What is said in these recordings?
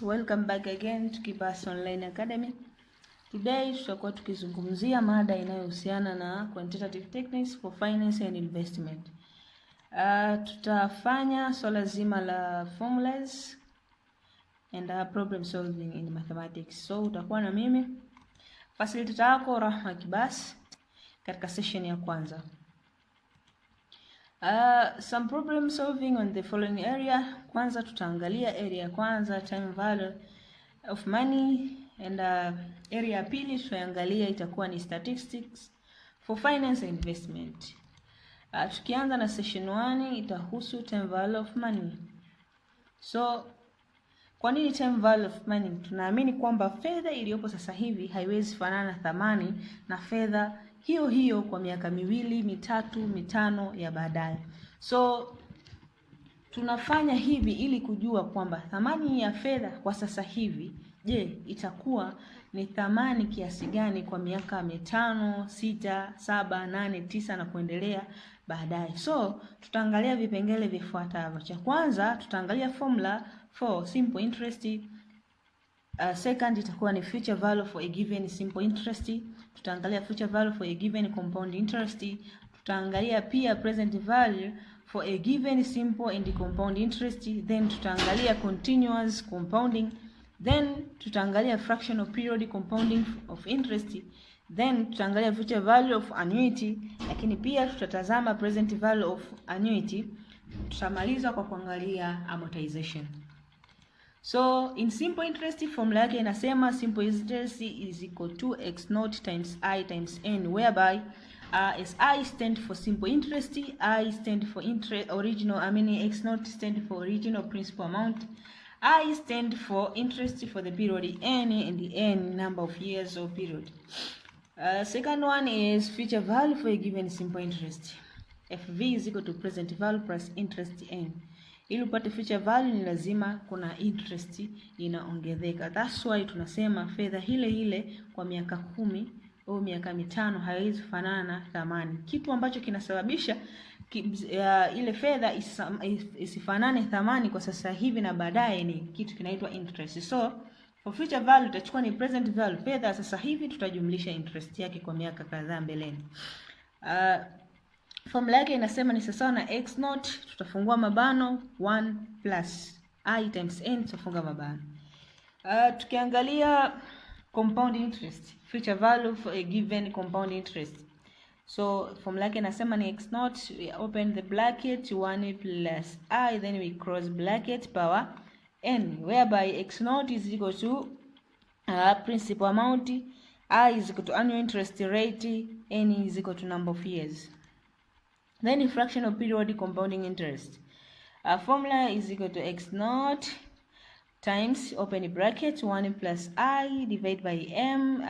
Welcome back again to Kibas Online Academy. Today tutakuwa tukizungumzia mada inayohusiana na quantitative techniques for finance and investment. Tutafanya swala zima la formulas and problem solving in mathematics. So utakuwa na mimi facilitator yako Rahma Kibas katika session ya kwanza. Some problem solving on the following area. Kwanza tutaangalia area ya kwanza, time value of money, and area ya pili tutaangalia itakuwa ni statistics for finance and investment. Tukianza na session 1 itahusu time value of money. So kwa nini time value of money? Tunaamini kwamba fedha iliyopo sasa hivi haiwezi fanana thamani na fedha hiyo hiyo kwa miaka miwili, mitatu, mitano ya baadaye. So tunafanya hivi ili kujua kwamba thamani ya fedha kwa sasa hivi, je, itakuwa ni thamani kiasi gani kwa miaka 5, 6, 7, 8, 9 na kuendelea baadaye. So tutaangalia vipengele vifuatavyo. Cha kwanza tutaangalia formula for simple interest. Second itakuwa ni future value for a given simple interest. Tutaangalia future value for a given compound interest. Tutaangalia pia present value for a given simple and compound interest. Then tutaangalia continuous compounding. Then tutaangalia fractional period compounding of interest. Then tutaangalia future value of annuity, lakini pia tutatazama present value of annuity. Tutamaliza kwa kuangalia amortization. So in simple interest formula yake inasema simple interest is equal to x0 times I times n, whereby as I stand for simple interest, I stand for x0 stand for original principal amount, I stand for interest for the period n, and the n number of years of period. Second one is future value for a given simple interest. FV is equal to present value plus interest n. Ili upate future value ni lazima kuna interest inaongezeka. That's why tunasema fedha ile kwa miaka 10 au miaka 5 haiwezi fanana na thamani. Kitu ambacho kinasababisha ile fedha isifanane thamani kwa sasa hivi na baadaye ni kitu kinaitwa interest. So for future value tutachukua ni present value, fedha sasa hivi tutajumlisha interest yake kwa miaka kadhaa mbeleni. Formula yake inasema ni sawa na x0, tutafungua mabano 1 plus I times n, tutafunga mabano. Tukiangalia compound interest, future value for a given compound interest. So formula yake inasema ni x0, we open the bracket 1 plus I, then we cross bracket power n, whereby x0 is equal to principal amount, I is equal to annual interest rate, n is equal to number of years. Then fractional period compounding interest. Formula is equal to x0 times open bracket 1 plus I divided by m,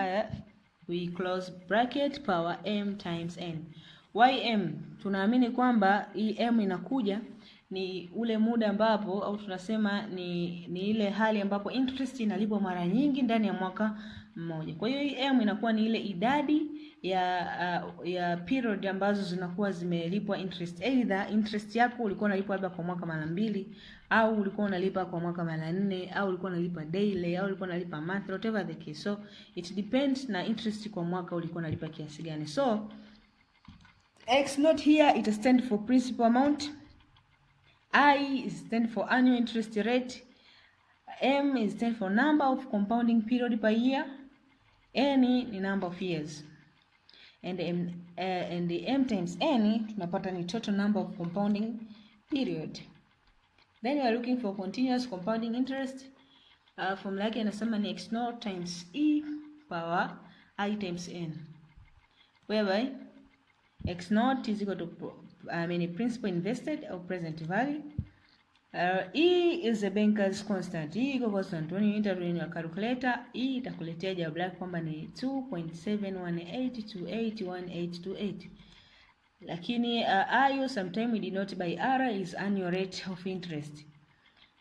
we close bracket power m times n. Why m? Tunaamini kwamba hii m inakuja ni ule muda ambapo, au tunasema ni ile hali ambapo interest inalipwa mara nyingi ndani ya mwaka mmoja. Kwa hiyo hii m inakuwa ni ile idadi ya period ambazo zinakuwa zimelipwa interest. Either interest yako ulikuwa unalipa labda kwa mwaka mara 2, au ulikuwa unalipa kwa mwaka mara 4, au ulikuwa unalipa daily, au ulikuwa unalipa month, whatever the case. So it depends na interest kwa mwaka ulikuwa unalipa kiasi gani. So x0 here it stand for principal amount, I is stand for annual interest rate, m is stand for number of compounding period per year, n ni number of years, and the m times n tunapata ni total number of compounding period. Then we are looking for continuous compounding interest. Formula yake inasema ni x0 times e power I times n, whereby x0 is equal to principal invested or present value. E is a banker's constant. E iko constant. When you enter in your calculator, E itakuletea jawabu lako kwamba ni 2.718281828. Lakini IO sometime we denote by R is annual rate of interest.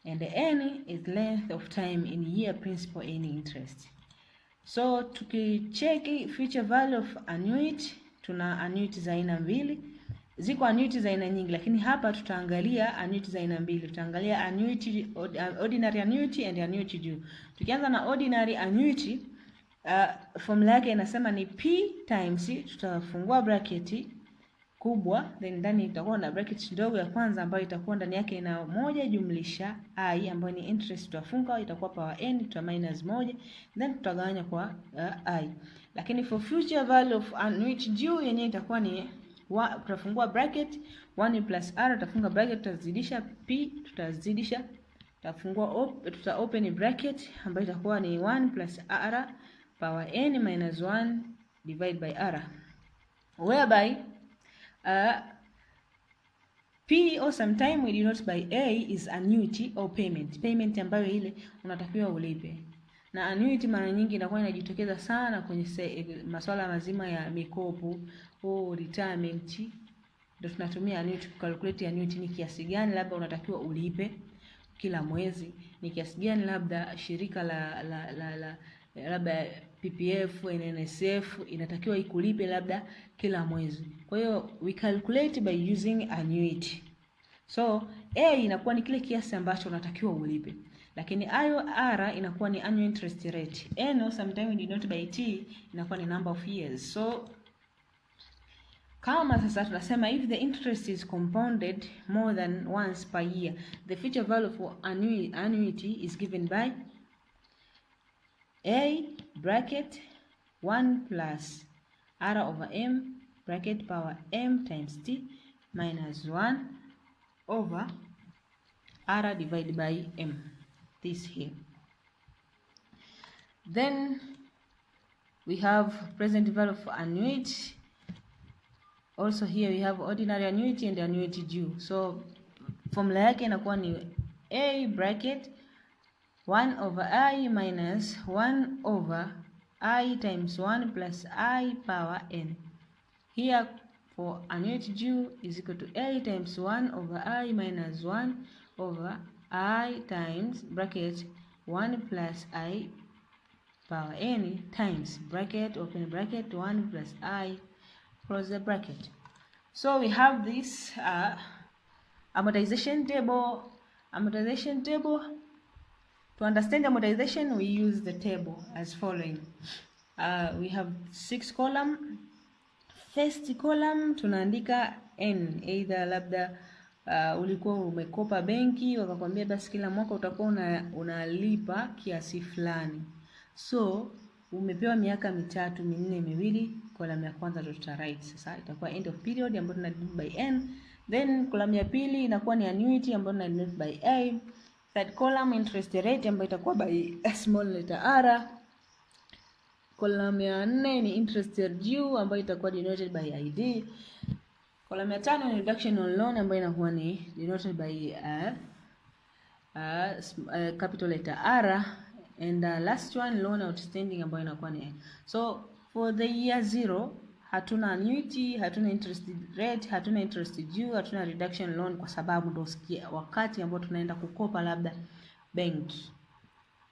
And the N is length of time in year principal and interest. So tukicheki future value of annuity, tuna annuity za aina mbili. ziko annuity za aina nyingi, lakini hapa tutaangalia annuity za aina mbili. Tutaangalia annuity, ordinary annuity and annuity due. Tukianza na ordinary annuity, formula yake inasema ni P times, tutafungua bracket kubwa, then ndani itakuwa na bracket ndogo ya kwanza ambayo itakuwa ndani yake ina 1 jumlisha I ambayo ni interest, tutafunga itakuwa power n, tuta minus 1, then tutagawanya kwa I. Lakini for future value of annuity due yenyewe itakuwa ni tutafungua bracket 1 plus r, tutafunga bracket, tutazidisha p, tutazidisha, tutafungua tuta open bracket ambayo itakuwa ni 1 plus r power n minus 1 divide by r, whereby P or sometime we denote by A is annuity or payment ambayo ile unatakiwa ulipe. Na annuity mara nyingi inakuwa inajitokeza sana kwenye masuala mazima ya mikopo au retirement. Ndio tunatumia annuity calculate annuity, ni kiasi gani labda unatakiwa ulipe kila mwezi, ni kiasi gani labda shirika la labda PPF, NSF inatakiwa ikulipe labda kila mwezi. Kwa hiyo we calculate by using annuity. So A inakuwa ni kile kiasi ambacho unatakiwa ulipe, lakini IOR inakuwa ni annual interest rate. N sometimes we denote by T inakuwa ni number of years. So kama sasa tunasema if the interest is compounded more than once per year, the future value for annuity is given by A bracket 1 plus R over M bracket power M times T minus 1 over R divided by M, this here. Then we have present value for annuity. Also here we have ordinary annuity and annuity due. So formula yake inakuwa ni A bracket 1 over I minus 1 over I times 1 plus I power n. Here for annuity due is equal to A times 1 over I minus 1 over I times bracket 1 plus I power n times bracket open bracket 1 plus I close the bracket. So we have this amortization table. To understand amortization, we use the table as following. We have 6 column. First column tunaandika n, either labda ulikuwa umekopa benki wakakwambia basi kila mwaka utakuwa unalipa kiasi fulani. So umepewa miaka 3, 4, 2, column ya kwanza tuta write. Sasa itakuwa end of period ambayo tuna denote by n. Then column ya pili inakuwa ni annuity ambayo tuna denote by A. Third column interest rate ambayo itakuwa by small letter r. Column ya 4 ni interest due ambayo itakuwa denoted by ID. Column ya 5 ni reduction on loan ambayo inakuwa ni denoted by capital letter R, and last one loan outstanding ambayo inakuwa ni. So for the year 0 hatuna annuity, hatuna interest rate, hatuna interest due, hatuna reduction loan kwa sababu ndo wakati ambao tunaenda kukopa labda benki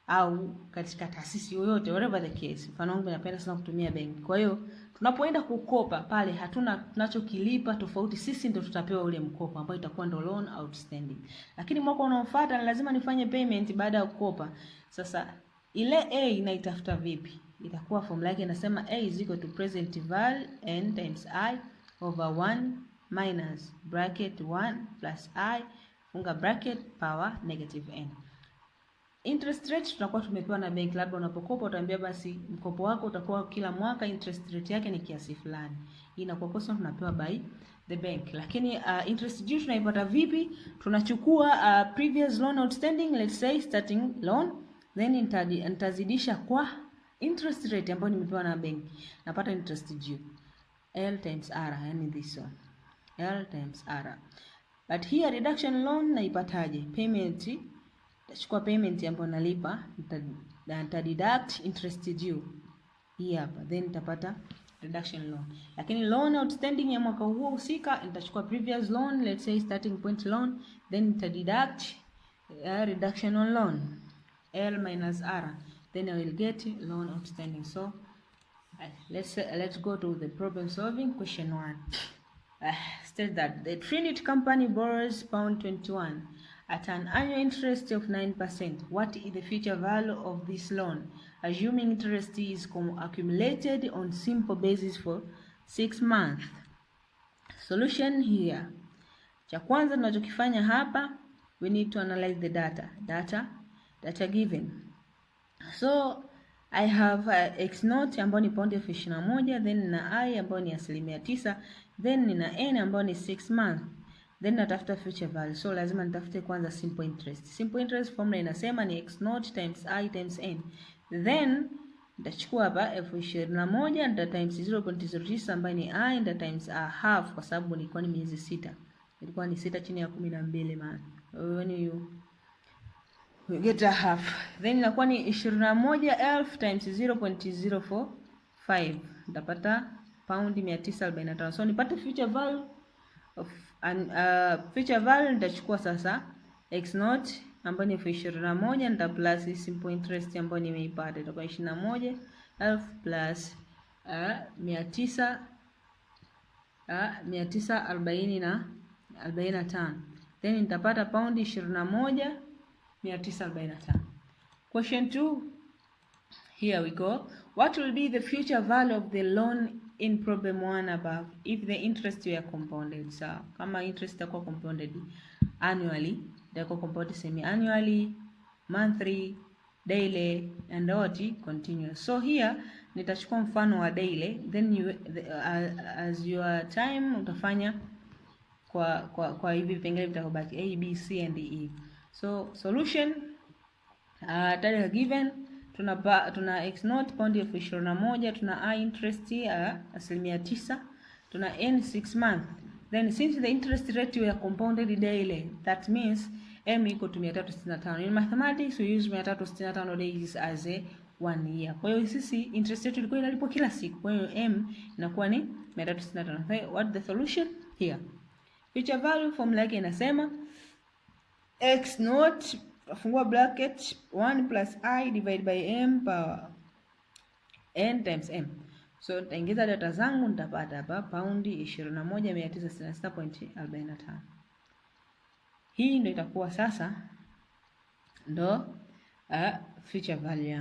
au katika taasisi yoyote, whatever the case. Mfano wangu napenda sana kutumia benki. Kwa hiyo tunapoenda kukopa pale hatuna tunachokilipa tofauti, sisi ndio tutapewa ule mkopo ambao itakuwa ndo loan outstanding. Lakini mwaka unaofuata lazima nifanye payment baada ya kukopa. Sasa ile A inaitafuta vipi? Itakuwa formula yake inasema A is equal to present value n times I over 1 minus bracket 1 plus I funga bracket power negative n. Interest rate tunakuwa tumepewa na benki, labda unapokopa utaambia basi mkopo wako utakuwa kila mwaka interest rate yake ni kiasi fulani. Hii inakuwa kosa tunapewa by the bank. Lakini interest due tunaipata vipi? Tunachukua previous loan outstanding, let's say starting loan, then nitazidisha kwa interest rate ambayo nimepewa na benki. Napata interest due L times R, yani this one. L times R. But here reduction loan naipataje? Payment, tachukua payment ambayo nalipa, nita deduct interest due hii hapa, then nitapata reduction loan. Lakini loan outstanding ya mwaka huo husika nitachukua previous loan, let's say starting point loan, then nita deduct reduction on loan L minus R, then I will get loan outstanding. So let's go to the problem solving. Question 1. state that the Trinity company borrows pound 21 at an annual interest of 9%. What is the future value of this loan, assuming interest is accumulated on simple basis for 6 months? Solution here. Cha kwanza tunachokifanya hapa, we need to analyze the data given. So I have x naught ambayo ni paundi 21, then nina I ambayo ni 9%, then nina n ambayo ni 6 months, then natafuta future value. So lazima nitafute kwanza simple interest. Simple interest formula inasema ni x naught times I times n. Then nitachukua hapa 21 nita times 0.09 ambayo ni I, nita times a half kwa sababu ilikuwa ni miezi 6. Ilikuwa ni 6 chini ya 12 maana. When you get a half, then inakuwa ni 21,000 times 0.045, nitapata paundi 945. So nipate future value of future value, nitachukua sasa x naught ambayo ni 21 nita plus simple interest ambayo nimeipata, itakuwa 21,000 plus 945, then nitapata paundi 21,945. Question 2, here we go. What will be the future value of the loan in problem 1 above if the interest were compounded? So kama interest itakuwa compounded annually, itakuwa compounded semi-annually, monthly, daily and continuous. So here nitachukua mfano wa daily, then as your time utafanya kwa hivi vipengele vitakobaki A, B, C and E. So solution, data given, tuna x naught paundi 21, tuna I interest 9%, tuna n 6 months. Then since the interest rate were compounded daily, that means m equal to 365. In mathematics we use 365 days as a 1 year. Kwa hiyo sisi interest rate ilikuwa inalipwa kila siku. Kwa hiyo m inakuwa ni 365. What the solution here? Future value formula yake inasema x naught fungua bracket 1 plus I divided by m power n times m. So nitaingiza data zangu, nitapata hapa paundi 21,966.45. Hii ndio itakuwa sasa ndo future value.